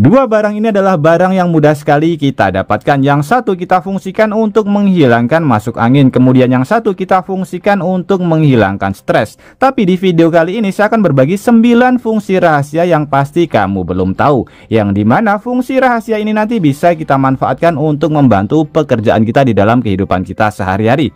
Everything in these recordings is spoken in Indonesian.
Dua barang ini adalah barang yang mudah sekali kita dapatkan. Yang satu kita fungsikan untuk menghilangkan masuk angin, kemudian yang satu kita fungsikan untuk menghilangkan stres. Tapi di video kali ini saya akan berbagi 9 fungsi rahasia yang pasti kamu belum tahu, yang dimana fungsi rahasia ini nanti bisa kita manfaatkan untuk membantu pekerjaan kita di dalam kehidupan kita sehari-hari.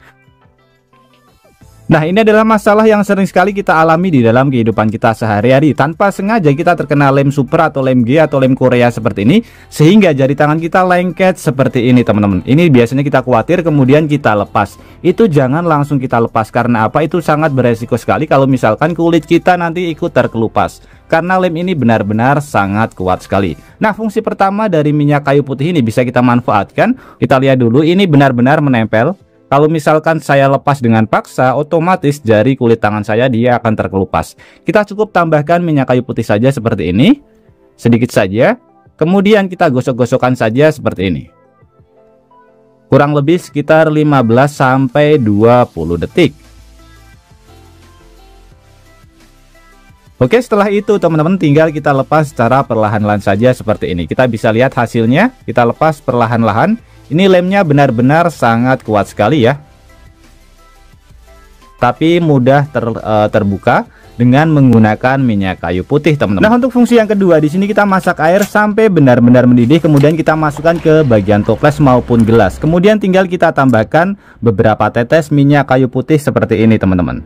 Nah, ini adalah masalah yang sering sekali kita alami di dalam kehidupan kita sehari-hari. Tanpa sengaja kita terkena lem super atau lem G atau lem Korea seperti ini, sehingga jari tangan kita lengket seperti ini teman-teman. Ini biasanya kita khawatir kemudian kita lepas. Itu jangan langsung kita lepas, karena apa? Itu sangat beresiko sekali kalau misalkan kulit kita nanti ikut terkelupas. Karena lem ini benar-benar sangat kuat sekali. Nah, fungsi pertama dari minyak kayu putih ini bisa kita manfaatkan. Kita lihat dulu, ini benar-benar menempel. Kalau misalkan saya lepas dengan paksa, otomatis jari kulit tangan saya dia akan terkelupas. Kita cukup tambahkan minyak kayu putih saja seperti ini, sedikit saja. Kemudian kita gosok-gosokkan saja seperti ini. Kurang lebih sekitar 15 sampai 20 detik. Oke, setelah itu teman-teman tinggal kita lepas secara perlahan-lahan saja seperti ini. Kita bisa lihat hasilnya, kita lepas perlahan-lahan. Ini lemnya benar-benar sangat kuat sekali ya. Tapi mudah terbuka dengan menggunakan minyak kayu putih, teman-teman. Nah, untuk fungsi yang kedua di sini kita masak air sampai benar-benar mendidih, kemudian kita masukkan ke bagian toples maupun gelas. Kemudian tinggal kita tambahkan beberapa tetes minyak kayu putih seperti ini, teman-teman.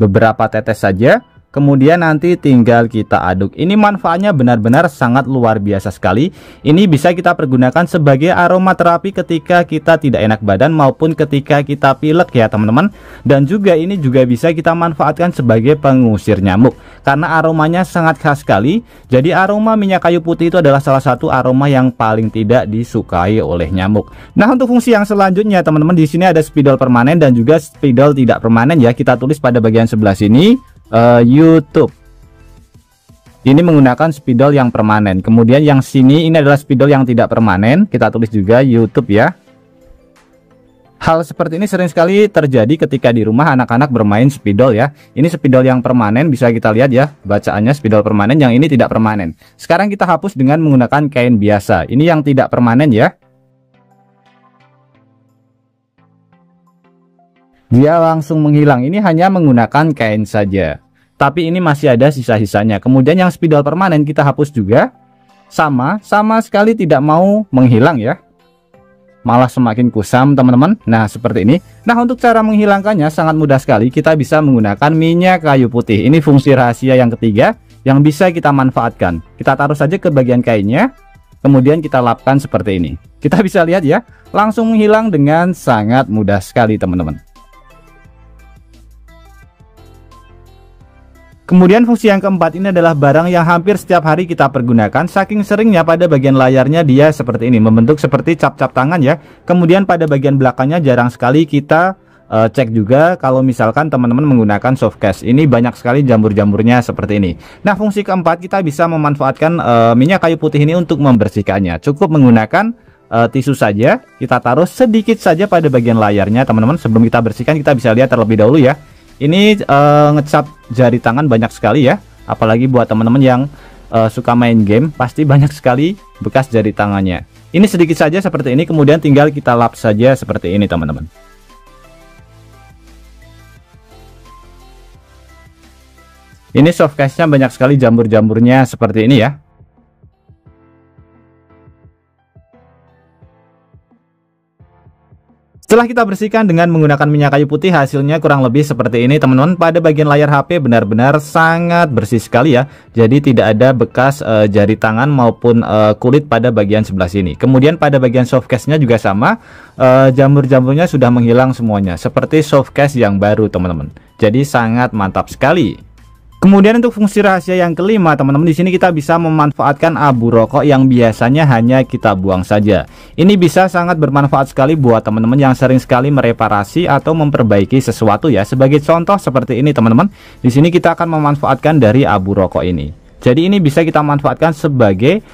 Beberapa tetes saja. Kemudian nanti tinggal kita aduk. Ini manfaatnya benar-benar sangat luar biasa sekali. Ini bisa kita pergunakan sebagai aromaterapi ketika kita tidak enak badan maupun ketika kita pilek ya teman-teman. Dan juga ini juga bisa kita manfaatkan sebagai pengusir nyamuk, karena aromanya sangat khas sekali. Jadi aroma minyak kayu putih itu adalah salah satu aroma yang paling tidak disukai oleh nyamuk. Nah, untuk fungsi yang selanjutnya teman-teman, di sini ada spidol permanen dan juga spidol tidak permanen ya. Kita tulis pada bagian sebelah sini YouTube. Ini menggunakan spidol yang permanen. Kemudian yang sini ini adalah spidol yang tidak permanen. Kita tulis juga YouTube ya. Hal seperti ini sering sekali terjadi ketika di rumah anak-anak bermain spidol ya. Ini spidol yang permanen, bisa kita lihat ya bacaannya spidol permanen. Yang ini tidak permanen. Sekarang kita hapus dengan menggunakan kain biasa. Ini yang tidak permanen ya. Dia langsung menghilang. Ini hanya menggunakan kain saja, tapi ini masih ada sisa-sisanya. Kemudian yang spidol permanen kita hapus juga. Sama sekali tidak mau menghilang ya, malah semakin kusam teman-teman. Nah, seperti ini. Nah, untuk cara menghilangkannya sangat mudah sekali. Kita bisa menggunakan minyak kayu putih. Ini fungsi rahasia yang ketiga yang bisa kita manfaatkan. Kita taruh saja ke bagian kainnya, kemudian kita lapkan seperti ini. Kita bisa lihat ya, langsung menghilang dengan sangat mudah sekali teman-teman. Kemudian fungsi yang keempat ini adalah barang yang hampir setiap hari kita pergunakan. Saking seringnya pada bagian layarnya dia seperti ini, membentuk seperti cap-cap tangan ya. Kemudian pada bagian belakangnya jarang sekali kita cek juga kalau misalkan teman-teman menggunakan soft case. Ini banyak sekali jamur-jamurnya seperti ini. Nah, fungsi keempat kita bisa memanfaatkan minyak kayu putih ini untuk membersihkannya. Cukup menggunakan tisu saja. Kita taruh sedikit saja pada bagian layarnya teman-teman. Sebelum kita bersihkan kita bisa lihat terlebih dahulu ya. Ini ngecap jari tangan banyak sekali ya. Apalagi buat teman-teman yang suka main game, pasti banyak sekali bekas jari tangannya. Ini sedikit saja seperti ini, kemudian tinggal kita lap saja seperti ini teman-teman. Ini soft case-nya banyak sekali jamur-jamurnya seperti ini ya. Setelah kita bersihkan dengan menggunakan minyak kayu putih, hasilnya kurang lebih seperti ini teman-teman. Pada bagian layar HP benar-benar sangat bersih sekali ya. Jadi tidak ada bekas jari tangan maupun kulit pada bagian sebelah sini. Kemudian pada bagian soft case-nya juga sama. Jamur-jamurnya sudah menghilang semuanya, seperti soft case yang baru teman-teman. Jadi sangat mantap sekali. Kemudian untuk fungsi rahasia yang kelima teman-teman, di sini kita bisa memanfaatkan abu rokok yang biasanya hanya kita buang saja. Ini bisa sangat bermanfaat sekali buat teman-teman yang sering sekali mereparasi atau memperbaiki sesuatu ya. Sebagai contoh seperti ini teman-teman. Di sini kita akan memanfaatkan dari abu rokok ini. Jadi ini bisa kita manfaatkan sebagai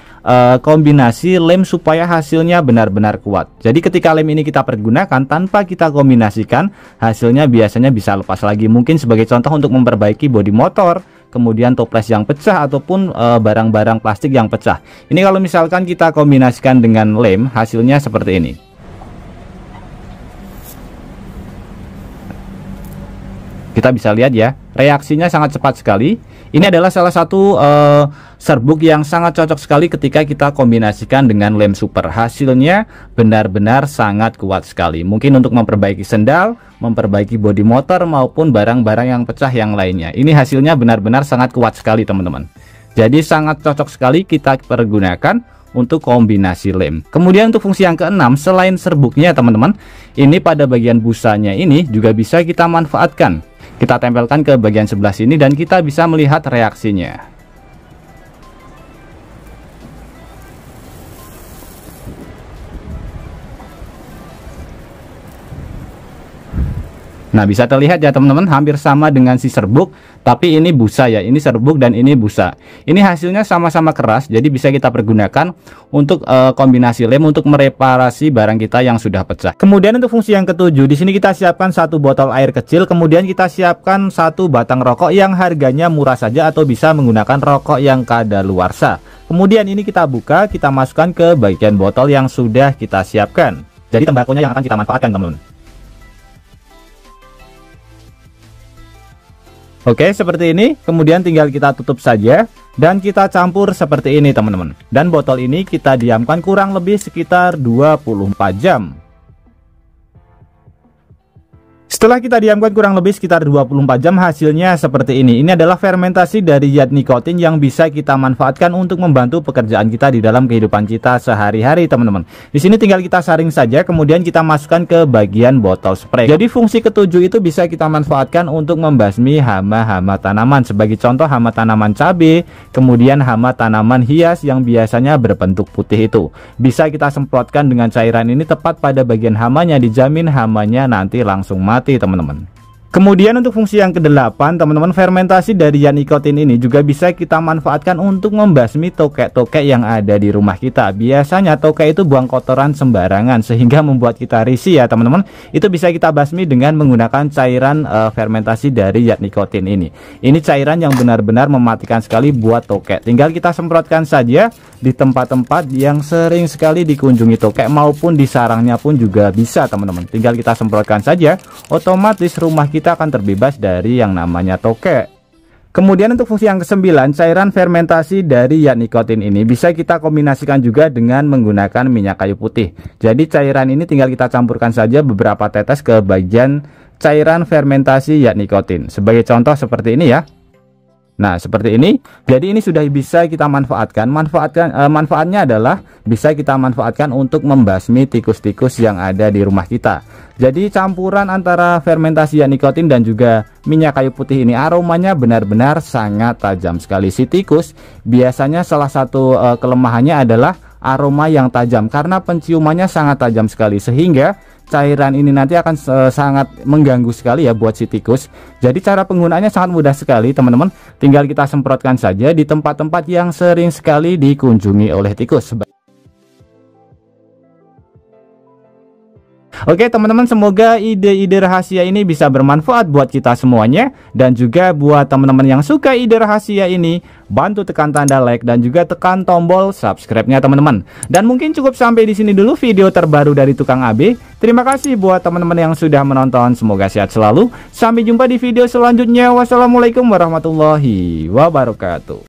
kombinasi lem supaya hasilnya benar-benar kuat. Jadi ketika lem ini kita pergunakan tanpa kita kombinasikan, hasilnya biasanya bisa lepas lagi. Mungkin sebagai contoh untuk memperbaiki bodi motor, kemudian toples yang pecah ataupun barang-barang plastik yang pecah. Ini kalau misalkan kita kombinasikan dengan lem, hasilnya seperti ini. Kita bisa lihat ya, reaksinya sangat cepat sekali. Ini adalah salah satu serbuk yang sangat cocok sekali ketika kita kombinasikan dengan lem super. Hasilnya benar-benar sangat kuat sekali. Mungkin untuk memperbaiki sendal, memperbaiki bodi motor, maupun barang-barang yang pecah yang lainnya. Ini hasilnya benar-benar sangat kuat sekali teman-teman. Jadi sangat cocok sekali kita pergunakan untuk kombinasi lem. Kemudian untuk fungsi yang keenam, selain serbuknya teman-teman, ini pada bagian busanya ini juga bisa kita manfaatkan. Kita tempelkan ke bagian sebelah sini dan kita bisa melihat reaksinya. Nah, bisa terlihat ya teman-teman, hampir sama dengan si serbuk, tapi ini busa ya, ini serbuk dan ini busa. Ini hasilnya sama-sama keras, jadi bisa kita pergunakan untuk kombinasi lem untuk mereparasi barang kita yang sudah pecah. Kemudian untuk fungsi yang ketujuh, di sini kita siapkan satu botol air kecil, kemudian kita siapkan satu batang rokok yang harganya murah saja atau bisa menggunakan rokok yang kadaluarsa. Kemudian ini kita buka, kita masukkan ke bagian botol yang sudah kita siapkan. Jadi tembakonya yang akan kita manfaatkan teman-teman. Oke, seperti ini. Kemudian tinggal kita tutup saja dan kita campur seperti ini teman-teman. Dan botol ini kita diamkan kurang lebih sekitar 24 jam. Setelah kita diamkan kurang lebih sekitar 24 jam, hasilnya seperti ini. Ini adalah fermentasi dari zat nikotin yang bisa kita manfaatkan untuk membantu pekerjaan kita di dalam kehidupan kita sehari-hari teman-teman. Di sini tinggal kita saring saja, kemudian kita masukkan ke bagian botol spray. Jadi fungsi ketujuh itu bisa kita manfaatkan untuk membasmi hama-hama tanaman. Sebagai contoh, hama tanaman cabai, kemudian hama tanaman hias yang biasanya berbentuk putih itu. Bisa kita semprotkan dengan cairan ini tepat pada bagian hamanya, dijamin hamanya nanti langsung mati teman-teman. Kemudian untuk fungsi yang ke-8 teman-teman, fermentasi dari zat nikotin ini juga bisa kita manfaatkan untuk membasmi tokek-tokek yang ada di rumah kita. Biasanya tokek itu buang kotoran sembarangan sehingga membuat kita risih ya teman-teman. Itu bisa kita basmi dengan menggunakan cairan fermentasi dari zat nikotin ini. Ini cairan yang benar-benar mematikan sekali buat tokek. Tinggal kita semprotkan saja di tempat-tempat yang sering sekali dikunjungi tokek, maupun di sarangnya pun juga bisa teman-teman. Tinggal kita semprotkan saja, otomatis rumah kita akan terbebas dari yang namanya tokek. Kemudian untuk fungsi yang ke-9, cairan fermentasi dari zat nikotin ini bisa kita kombinasikan juga dengan menggunakan minyak kayu putih. Jadi cairan ini tinggal kita campurkan saja beberapa tetes ke bagian cairan fermentasi zat nikotin. Sebagai contoh seperti ini ya. Nah, seperti ini. Jadi ini sudah bisa kita manfaatkan. Manfaatnya adalah bisa kita manfaatkan untuk membasmi tikus-tikus yang ada di rumah kita. Jadi campuran antara fermentasi zat nikotin dan juga minyak kayu putih ini aromanya benar-benar sangat tajam sekali. Si tikus biasanya salah satu kelemahannya adalah aroma yang tajam karena penciumannya sangat tajam sekali, sehingga cairan ini nanti akan sangat mengganggu sekali ya buat si tikus. Jadi cara penggunaannya sangat mudah sekali teman-teman. Tinggal kita semprotkan saja di tempat-tempat yang sering sekali dikunjungi oleh tikus. Oke teman-teman, semoga ide-ide rahasia ini bisa bermanfaat buat kita semuanya. Dan juga buat teman-teman yang suka ide rahasia ini, bantu tekan tanda like dan juga tekan tombol subscribe-nya teman-teman. Dan mungkin cukup sampai di sini dulu video terbaru dari Tukang AB. Terima kasih buat teman-teman yang sudah menonton. Semoga sehat selalu. Sampai jumpa di video selanjutnya. Wassalamualaikum warahmatullahi wabarakatuh.